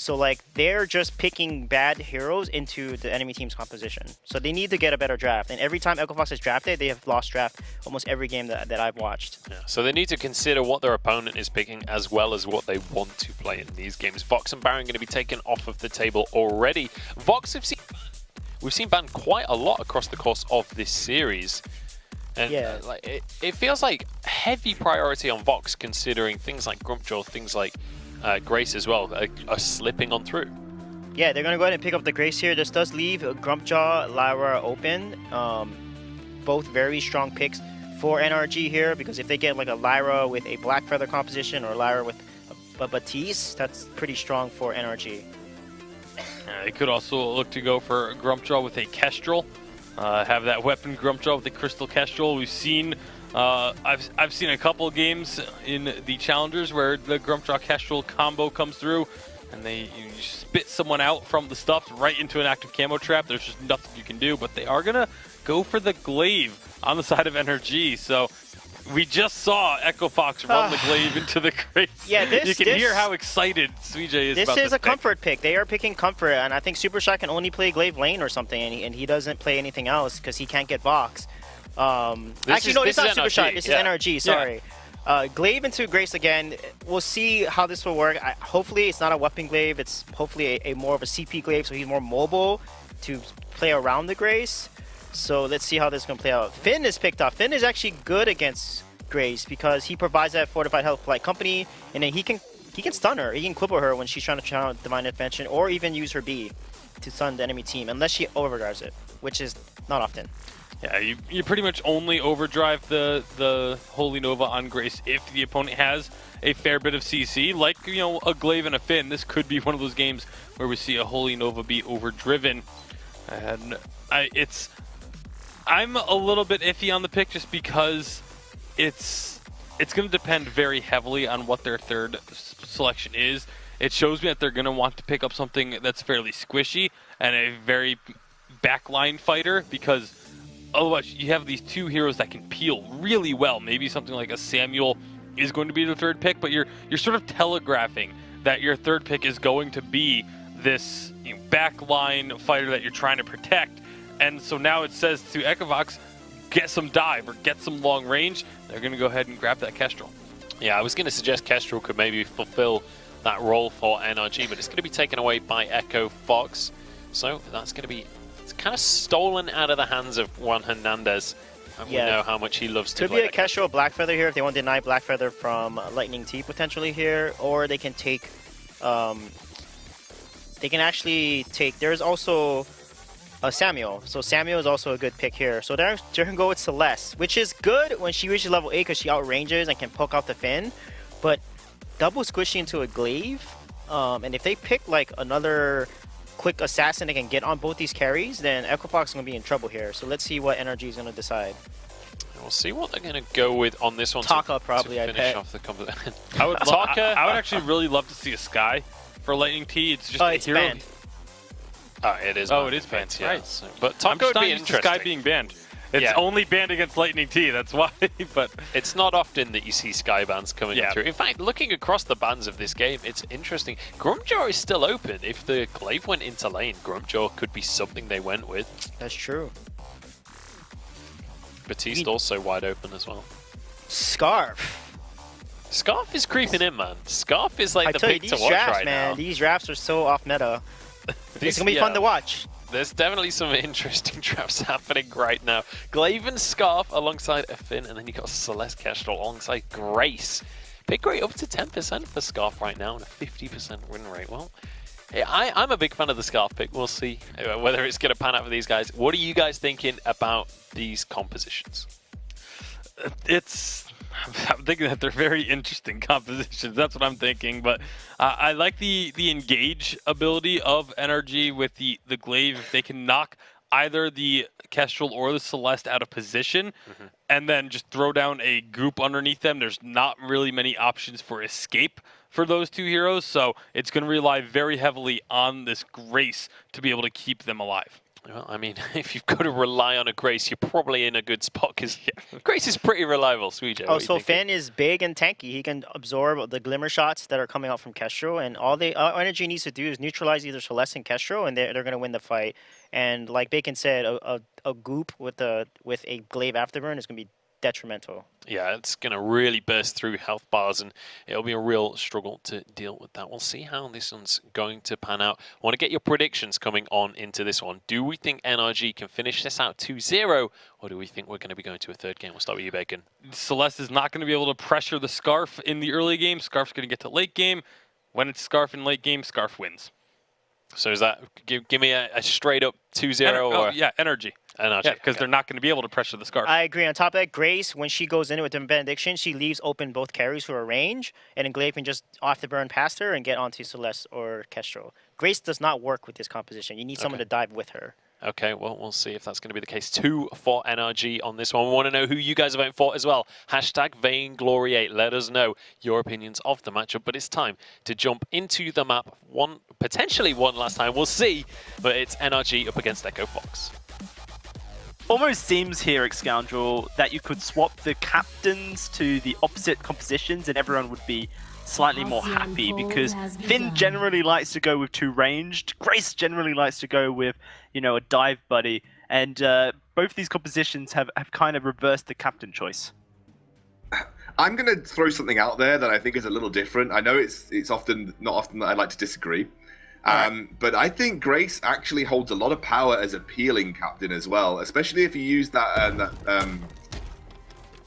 So like they're just picking bad heroes into the enemy team's composition. So they need to get a better draft. And every time Echo Fox is drafted, they have lost draft almost every game that I've watched. Yeah, so they need to consider what their opponent is picking as well as what they want to play in these games. Vox and Baron going to be taken off of the table already. Vox we've seen banned quite a lot across the course of this series. And Yeah. like it feels like heavy priority on Vox considering things like Grumpjaw, things like Grace as well are slipping on through. Yeah, they're going to go ahead and pick up the Grace here. This does leave Grumpjaw, Lyra open. Both very strong picks for NRG here, because if they get like a Lyra with a Black Feather composition or Lyra with a Batiste, that's pretty strong for NRG. They could also look to go for Grumpjaw with a Kestrel. Have that weapon Grumpjaw with the Crystal Kestrel. We've seen, I've seen a couple games in the Challengers where the Grumpjaw Kestrel combo comes through, and you spit someone out from the stuff right into an active camo trap. There's just nothing you can do, but they are gonna go for the glaive on the side of NRG. So we just saw Echo Fox run the glaive into the Grace. Yeah, you can hear how excited Suijay is this about this is a pick. Comfort pick. They are picking Comfort, and I think Super Shy can only play Glaive lane or something, and he doesn't play anything else because he can't get Vox. Actually, no, it's not Super Shy. This is NRG, sorry. Glaive into Grace again. We'll see how this will work. Hopefully, it's not a weapon Glaive. It's hopefully a more of a CP Glaive, so he's more mobile to play around the Grace. So let's see how this is going to play out. Finn is picked up. Finn is actually good against Grace because he provides that fortified health like company, and then he can stun her. He can quibble her when she's trying to channel Divine Intervention, or even use her B to stun the enemy team, unless she overdrives it, which is not often. Yeah, you pretty much only overdrive the Holy Nova on Grace if the opponent has a fair bit of CC, like a Glaive and a Finn. This could be one of those games where we see a Holy Nova be overdriven, and I'm a little bit iffy on the pick just because it's going to depend very heavily on what their third selection is. It shows me that they're going to want to pick up something that's fairly squishy and a very backline fighter, because otherwise you have these two heroes that can peel really well. Maybe something like a Samuel is going to be the third pick, but you're sort of telegraphing that your third pick is going to be this backline fighter that you're trying to protect. And so now it says to Echo Fox, get some dive or get some long range. They're going to go ahead and grab that Kestrel. Yeah, I was going to suggest Kestrel could maybe fulfill that role for NRG, but it's going to be taken away by Echo Fox. So that's going to be kind of stolen out of the hands of Juan Hernandez. And we know how much he loves to play. Could be a Kestrel Black Feather here if they want to deny Black Feather from Lightning T potentially here, or they can take. They can actually take. There's also Samuel. So Samuel is also a good pick here. So they're going to go with Celeste, which is good when she reaches level 8 because she outranges and can poke out the Finn. But double squishy into a Glaive. And if they pick like another quick assassin that can get on both these carries, then Echo Fox is going to be in trouble here. So let's see what NRG is going to decide. We'll see what they're going to go with on this one. Taka probably, to I finish bet. off the competition. I would actually really love to see a Sky for Lightning T. It's just a it's hero. banned. Oh, it is. Oh, it is banned. Yeah. Right. So, but I'm Taka would just be not used to interesting. Sky being banned. It's only banned against Lightning T. That's why. But it's not often that you see Sky bans coming through. In fact, looking across the bans of this game, it's interesting. Grumpjaw is still open. If the Glaive went into lane, Grumpjaw could be something they went with. That's true. Batiste also wide open as well. Scarf. Scarf is creeping in, man. Scarf is like the pick to watch drafts, right man, now. These drafts are so off meta. It's going to be fun to watch. There's definitely some interesting drafts happening right now. Glaive and Scarf alongside a Finn, and then you got Celeste Kestrel alongside Grace. Pick rate up to 10% for Scarf right now and a 50% win rate. Well, I'm a big fan of the Scarf pick. We'll see whether it's going to pan out for these guys. What are you guys thinking about these compositions? I'm thinking that they're very interesting compositions. That's what I'm thinking. But I like the engage ability of NRG with the Glaive. If they can knock either the Kestrel or the Celeste out of position and then just throw down a goop underneath them, there's not really many options for escape for those two heroes. So it's going to rely very heavily on this Grace to be able to keep them alive. Well, I mean, if you've got to rely on a Grace, you're probably in a good spot because Grace is pretty reliable. Sweet Joe, Oh, so Finn is big and tanky. He can absorb the glimmer shots that are coming out from Kestrel, and all NRG needs to do is neutralize either Celeste and Kestrel, and they're going to win the fight. And like Bacon said, a goop with a glaive afterburn is going to be detrimental. Yeah, it's going to really burst through health bars, and it'll be a real struggle to deal with that. We'll see how this one's going to pan out. I want to get your predictions coming on into this one. Do we think NRG can finish this out 2-0, or do we think we're going to be going to a third game? We'll start with you, Bacon. Celeste is not going to be able to pressure the Scarf in the early game. Scarf's going to get to late game. When it's Scarf in late game, Scarf wins. So is that, give me a straight up 2-0 or? Yeah, NRG. NRG. Yeah, because they're not going to be able to pressure the Scarf. I agree. On top of that, Grace, when she goes in with the Benediction, she leaves open both carries for a range, and then Glaive can just off the burn past her and get onto Celeste or Kestrel. Grace does not work with this composition. You need someone to dive with her. Okay, well, we'll see if that's going to be the case. 2 for NRG on this one. We want to know who you guys are voting for as well. Hashtag Vainglory8. Let us know your opinions of the matchup. But it's time to jump into the map potentially one last time. We'll see. But it's NRG up against Echo Fox. Almost seems here, Scoundrel, that you could swap the captains to the opposite compositions and everyone would be slightly more happy, because Finn generally likes to go with 2 ranged, Grace generally likes to go with, you know, a dive buddy, and both these compositions have kind of reversed the captain choice. I'm going to throw something out there that I think is a little different. I know it's not often that I like to disagree. But I think Grace actually holds a lot of power as a peeling captain as well, especially if you use that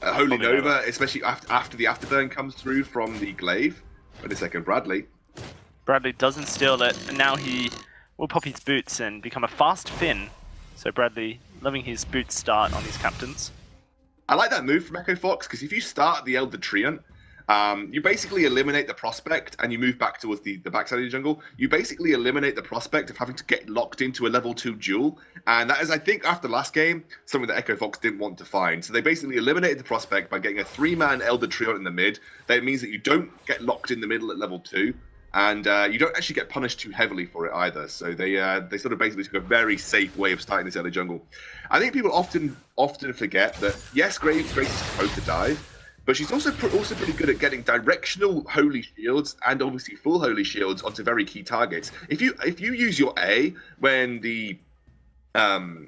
Holy Nova, especially after the afterburn comes through from the glaive. Wait a second, Bradley. Bradley doesn't steal it, and now he will pop his boots and become a fast Finn. So Bradley loving his boot start on his captains. I like that move from Echo Fox, because if you start the Elder Treant, you basically eliminate the prospect and you move back towards the backside of the jungle. You basically eliminate the prospect of having to get locked into a level 2 duel. And that is, I think, after last game, something that Echo Fox didn't want to find. So they basically eliminated the prospect by getting a 3-man Elder Treant in the mid. That means that you don't get locked in the middle at level 2. And you don't actually get punished too heavily for it either. So they sort of basically took a very safe way of starting this early jungle. I think people often forget that, yes, Grace is supposed to dive, but she's also pretty good at getting directional holy shields and obviously full holy shields onto very key targets. If you use your A when the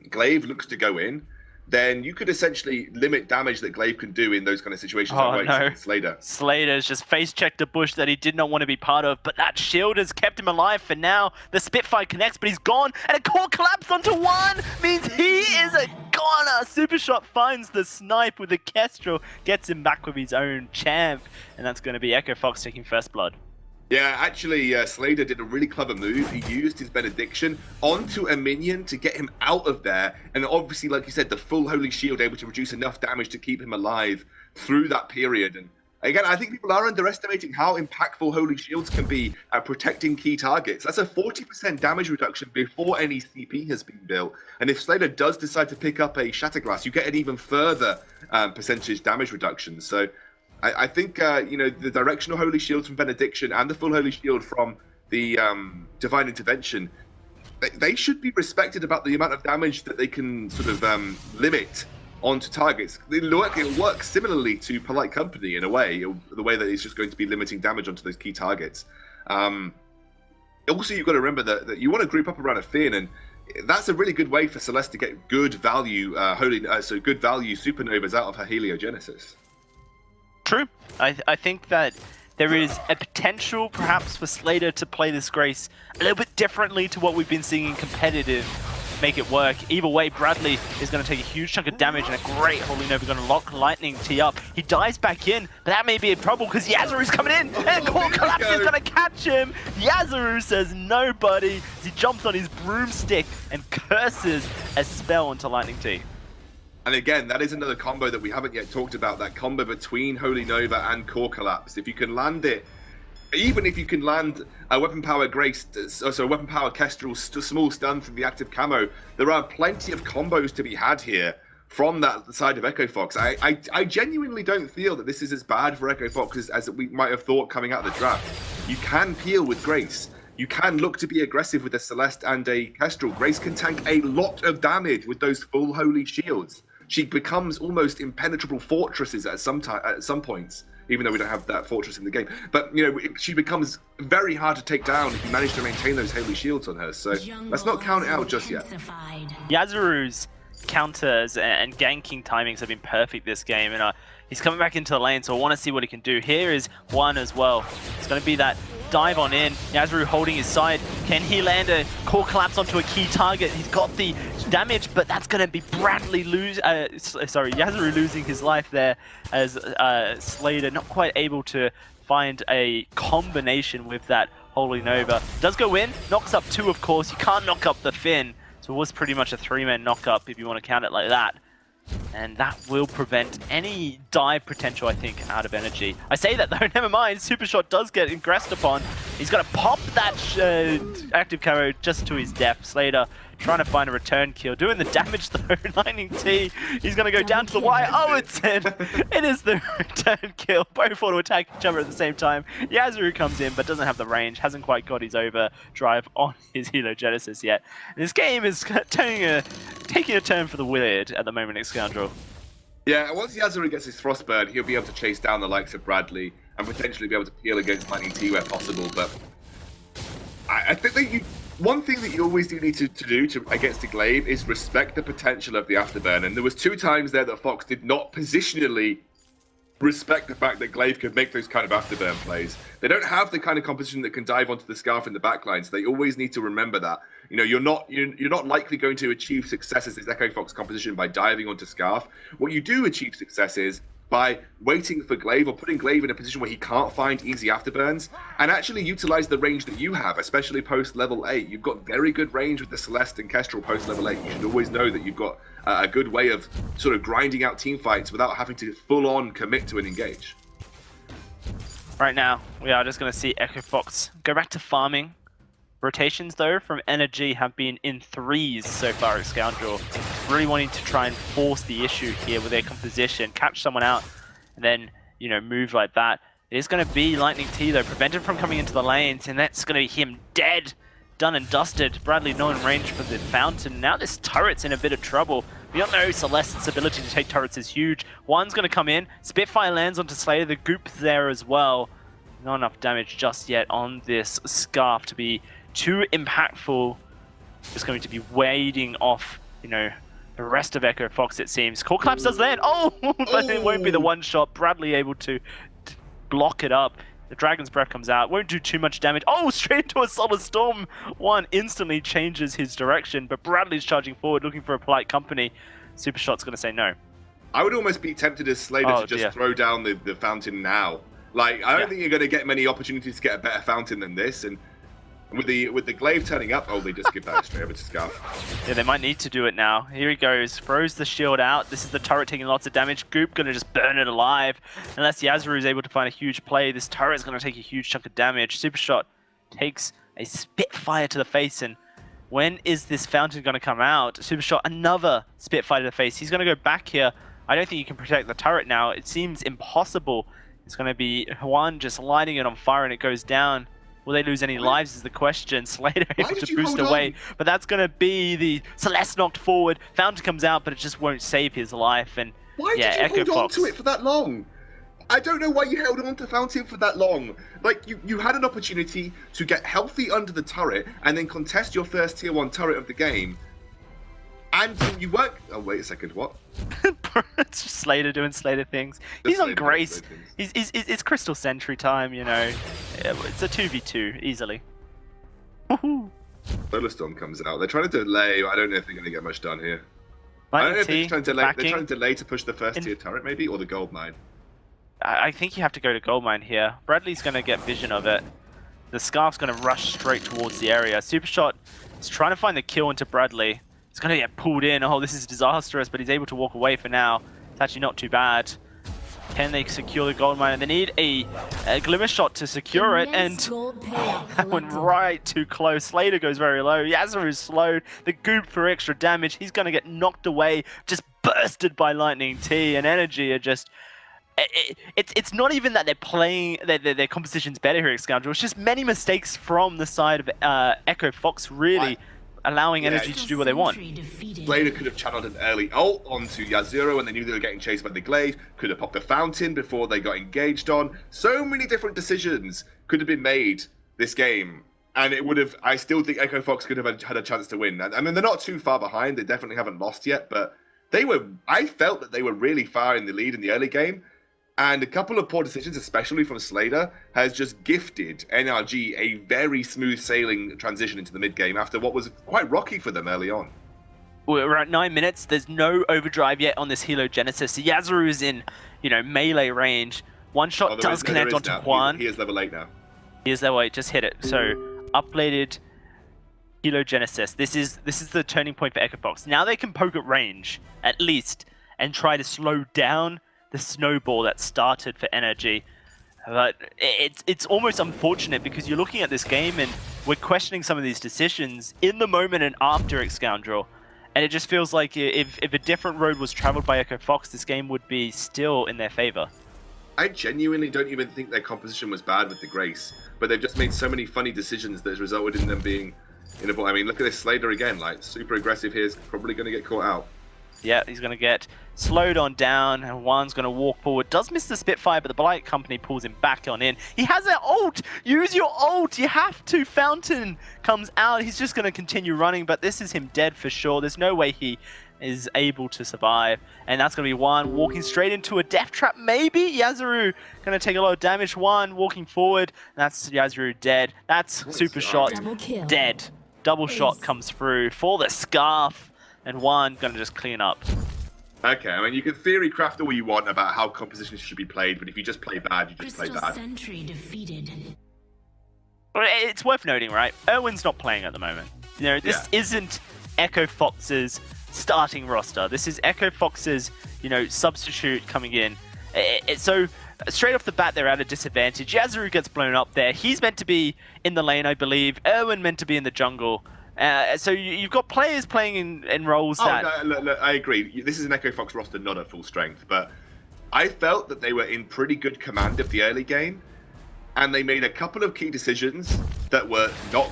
glaive looks to go in, then you could essentially limit damage that glaive can do in those kind of situations. Oh no, Slater. Slater's just face-checked a bush that he did not want to be part of, but that shield has kept him alive for now. The Spitfire connects, but he's gone, and a core collapse onto 1 means he is a goner. Super Shot finds the snipe with the Kestrel, gets him back with his own champ, and that's going to be Echo Fox taking first blood. Yeah, actually, Slater did a really clever move. He used his Benediction onto a minion to get him out of there. And obviously, like you said, the full Holy Shield able to reduce enough damage to keep him alive through that period. And again, I think people are underestimating how impactful Holy Shields can be at protecting key targets. That's a 40% damage reduction before any CP has been built. And if Slater does decide to pick up a Shatterglass, you get an even further percentage damage reduction. So I think, you know, the directional Holy Shields from Benediction and the full Holy Shield from the Divine Intervention, they should be respected about the amount of damage that they can sort of limit onto targets. It'll work similarly to Polite Company in a way, the way that it's just going to be limiting damage onto those key targets. Also, you've got to remember that you want to group up around a Finn, and that's a really good way for Celeste to get good value, good value supernovas out of her Heliogenesis. True. I think that there is a potential perhaps for Slater to play this Grace a little bit differently to what we've been seeing in competitive. Make it work. Either way, Bradley is going to take a huge chunk of damage, and a great Holy Nova going to lock Lightning T up. He dives back in, but that may be a trouble because Yazaru's coming in, and Core Collapse is going to catch him. Yazaru says no, buddy, as he jumps on his broomstick and curses a spell onto Lightning T. And again, that is another combo that we haven't yet talked about, that combo between Holy Nova and Core Collapse. If you can land it, even if you can land a Weapon Power Grace, so Weapon Power Kestrel, small stun from the active camo, there are plenty of combos to be had here from that side of Echo Fox. I genuinely don't feel that this is as bad for Echo Fox as we might have thought coming out of the draft. You can peel with Grace. you can look to be aggressive with a Celeste and a Kestrel. Grace can tank a lot of damage with those full holy shields. She becomes almost impenetrable fortresses at some points, even though we don't have that fortress in the game. But, you know, she becomes very hard to take down if you manage to maintain those holy shields on her. So let's not count it out just yet. Yasuru's counters and ganking timings have been perfect this game, and he's coming back into the lane, so I want to see what he can do. Here is one as well. It's going to be that dive on in. Yasuru holding his side. Can he land a core collapse onto a key target? He's got the damage, but that's going to be Yasuru losing his life there as Slater not quite able to find a combination with that Holy Nova. Does go in, knocks up 2 of course. You can't knock up the Finn. So it was pretty much a 3-man knock-up if you want to count it like that. And that will prevent any dive potential, I think, out of NRG. I say that though, never mind. Super Shot does get ingressed upon. He's going to pop that active carry just to his death. Slater trying to find a return kill. Doing the damage though, Lightning T. He's going to go down to the wire. Oh, it is the return kill. Both want to attack each other at the same time. Yasuru comes in, but doesn't have the range. Hasn't quite got his overdrive on his Helogenesis yet. And this game is taking a turn for the weird at the moment, Scoundrel. Yeah, once Yasuru gets his Frostburn, he'll be able to chase down the likes of Bradley and potentially be able to peel against Lightning T where possible. But I think that one thing that you always do need to do against the Glaive is respect the potential of the Afterburn. And there was 2 times there that Fox did not positionally respect the fact that Glaive could make those kind of Afterburn plays. They don't have the kind of composition that can dive onto the Scarf in the backline, so they always need to remember that. You know, you're not likely going to achieve success as this Echo Fox composition by diving onto Scarf. What you do achieve success is by waiting for Glaive or putting Glaive in a position where he can't find easy afterburns and actually utilize the range that you have, especially post level 8. You've got very good range with the Celeste and Kestrel post level 8. You should always know that you've got a good way of sort of grinding out team fights without having to full on commit to an engage. Right now, we are just going to see Echo Fox go back to farming. Rotations, though, from NRG have been in 3s so far at Scoundrel. Really wanting to try and force the issue here with their composition, catch someone out, and then, you know, move like that. It is going to be Lightning T, though, prevented from coming into the lanes, and that's going to be him dead. Done and dusted. Bradley not in range for the Fountain. Now this turret's in a bit of trouble. We don't know Celeste's ability to take turrets is huge. One's going to come in. Spitfire lands onto Slayer. The goop there as well. Not enough damage just yet on this Scarf to be too impactful. It's going to be wading off, you know, the rest of Echo Fox, it seems. Core Collapse does land. Oh, but it won't be the one shot. Bradley able to block it up. The Dragon's Breath comes out. Won't do too much damage. Oh, straight into a Solar Storm. One instantly changes his direction, but Bradley's charging forward, looking for a polite company. Super Shot's going to say no. I would almost be tempted as Slater to just throw down the Fountain now. Like, I don't think you're going to get many opportunities to get a better Fountain than this, and with the Glaive turning up, they just give that straight over to Scarf. Yeah, they might need to do it now. Here he goes, throws the shield out. This is the turret taking lots of damage. Goop gonna just burn it alive. Unless Yasuru is able to find a huge play, this turret is gonna take a huge chunk of damage. Super Shot takes a Spitfire to the face, and when is this Fountain gonna come out? Super Shot, another Spitfire to the face. He's gonna go back here. I don't think you can protect the turret now. It seems impossible. It's gonna be Juan just lighting it on fire and it goes down. Will they lose any lives is the question. Slater able to boost away, but that's going to be the Celeste knocked forward. Fountain comes out, but it just won't save his life. And why did you hold on to it for that long? I don't know why you held on to Fountain for that long. Like, you had an opportunity to get healthy under the turret and then contest your first tier 1 turret of the game. And you weren't... Oh, wait a second, what? It's just Slater doing Slater things. He's on Grace. It's Crystal Sentry time, you know. It's a 2v2, easily. Solar Storm comes out. They're trying to delay. I don't know if they're going to get much done here. I don't know if they're trying to delay. They're trying to delay to push the first tier turret, maybe, or the gold mine. I think you have to go to gold mine here. Bradley's going to get vision of it. The Scarf's going to rush straight towards the area. Super Shot is trying to find the kill into Bradley. He's going to get pulled in. Oh, this is disastrous, but he's able to walk away for now. It's actually not too bad. Can they secure the gold mine? They need a Glimmer Shot to secure it, and that went right too close. Slater goes very low. Yasuru's slowed. The Goop for extra damage. He's going to get knocked away, just bursted by Lightning T, and NRG are just It's not even that they're playing their composition's better here at Scoundrel. It's just many mistakes from the side of Echo Fox, really allowing NRG to do what they want. Slayer could have channeled an early ult onto Yazuro when they knew they were getting chased by the Glaive. Could have popped the fountain before they got engaged on. So many different decisions could have been made this game. And it would have, I still think Echo Fox could have had a chance to win. I mean, they're not too far behind. They definitely haven't lost yet, but I felt that they were really far in the lead in the early game. And a couple of poor decisions, especially from Slater, has just gifted NRG a very smooth sailing transition into the mid game after what was quite rocky for them early on. We're at 9 minutes. There's no overdrive yet on this Hilo Genesis. Yazaru is in, melee range. One shot does connect onto Juan. He is level 8 now. He is level 8. Just hit it. So upgraded Hilo Genesis. This is the turning point for Echo Fox. Now they can poke at range at least and try to slow down the snowball that started for NRG. But it's almost unfortunate because you're looking at this game and we're questioning some of these decisions in the moment and after Scoundrel. And it just feels like if a different road was traveled by Echo Fox, this game would be still in their favor. I genuinely don't even think their composition was bad with the Grace, but they've just made so many funny decisions that has resulted in them being in a ball. I mean, look at this Slater again, like super aggressive here, is probably going to get caught out. Yeah, he's going to get slowed on down, and Juan's going to walk forward. Does miss the Spitfire, but the Blight Company pulls him back on in. He has an ult! Use your ult! You have to! Fountain comes out. He's just going to continue running, but this is him dead for sure. There's no way he is able to survive. And that's going to be Juan walking straight into a death trap, maybe? Yazaru going to take a lot of damage. Juan walking forward. That's Yazaru dead. That's super shot. Dead. Double shot comes through for the Scarf. And Juan going to just clean up. Okay, I mean, you can theory craft all you want about how compositions should be played, but if you just play bad, you just play bad. Sentry defeated. It's worth noting, right? Erwin's not playing at the moment. This isn't Echo Fox's starting roster. This is Echo Fox's, substitute coming in. So straight off the bat, they're at a disadvantage. Yazaru gets blown up there. He's meant to be in the lane, I believe. Erwin meant to be in the jungle. So you've got players playing in roles that... No, look, I agree. This is an Echo Fox roster not at full strength, but I felt that they were in pretty good command of the early game, and they made a couple of key decisions that were not...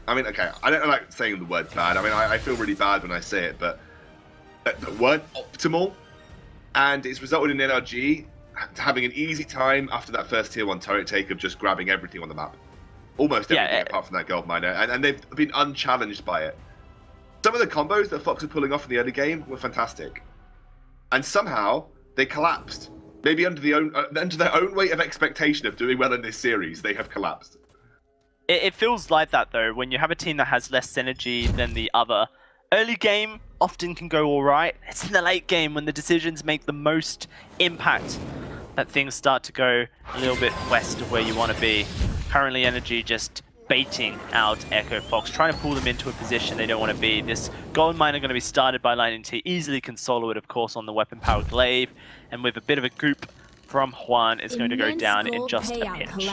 I mean, okay, I don't like saying the word bad. I mean, I feel really bad when I say it, but that weren't optimal, and it's resulted in NRG having an easy time after that first tier 1 turret take of just grabbing everything on the map. Almost everything apart from that gold miner, and they've been unchallenged by it. Some of the combos that Fox were pulling off in the early game were fantastic, and somehow they collapsed. Maybe under their own weight of expectation of doing well in this series, they have collapsed. It feels like that though, when you have a team that has less synergy than the other. Early game often can go alright. It's in the late game when the decisions make the most impact that things start to go a little bit west of where you want to be. Currently, NRG just baiting out Echo Fox, trying to pull them into a position they don't want to be. This gold miner going to be started by Lightning T, easily can solo it, of course, on the weapon-powered glaive, and with a bit of a goop from Juan, it's going to go down in just a pinch.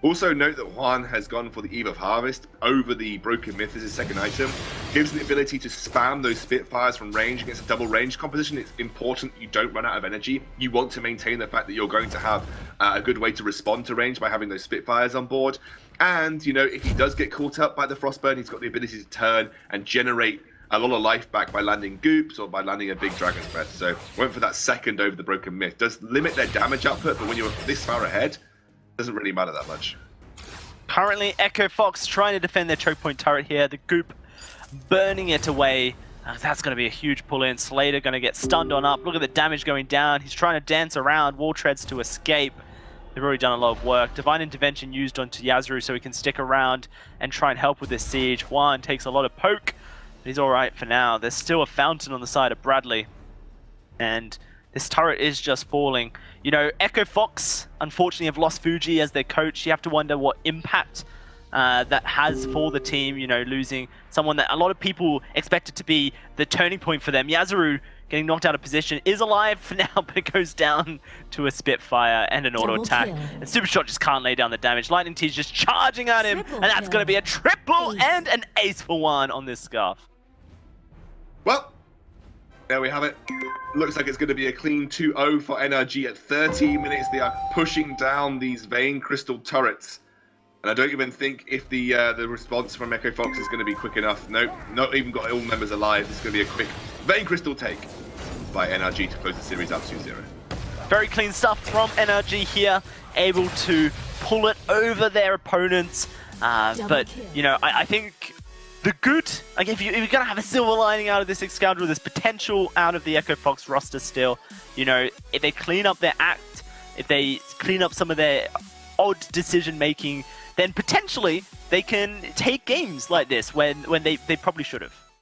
Also note that Juan has gone for the Eve of Harvest over the Broken Myth as his second item. Gives the ability to spam those Spitfires from range against a double range composition. It's important you don't run out of energy. You want to maintain the fact that you're going to have a good way to respond to range by having those Spitfires on board. And, if he does get caught up by the Frostburn, he's got the ability to turn and generate a lot of life back by landing goops or by landing a big Dragon's Breath. So went for that second over the Broken Myth. Does limit their damage output, but when you're this far ahead, doesn't really matter that much. Currently, Echo Fox trying to defend their choke point turret here. The goop burning it away. That's going to be a huge pull-in. Slater going to get stunned on up. Look at the damage going down. He's trying to dance around. Wall treads to escape. They've already done a lot of work. Divine Intervention used onto Yazaru so he can stick around and try and help with this siege. Juan takes a lot of poke, but he's alright for now. There's still a fountain on the side of Bradley. And this turret is just falling. Echo Fox, unfortunately, have lost Fuji as their coach. You have to wonder what impact that has for the team, losing someone that a lot of people expected to be the turning point for them. Yazaru getting knocked out of position is alive for now, but it goes down to a Spitfire and an auto attack. And Supershot just can't lay down the damage. Lightning T's just charging at him, and that's going to be a triple and an ace for Juan on this Scarf. Well, There we have it. Looks like it's going to be a clean 2-0 for NRG at 13 minutes. They are pushing down these Vein Crystal turrets. And I don't even think if the response from Echo Fox is going to be quick enough. Nope, not even got all members alive. It's going to be a quick Vein Crystal take by NRG to close the series out 2-0. Very clean stuff from NRG here, able to pull it over their opponents. But, you know, I think the good, like if you're going to have a silver lining out of this Excalibur, there's potential out of the Echo Fox roster still. You know, if they clean up their act, if they clean up some of their odd decision making, then potentially they can take games like this when they probably should have.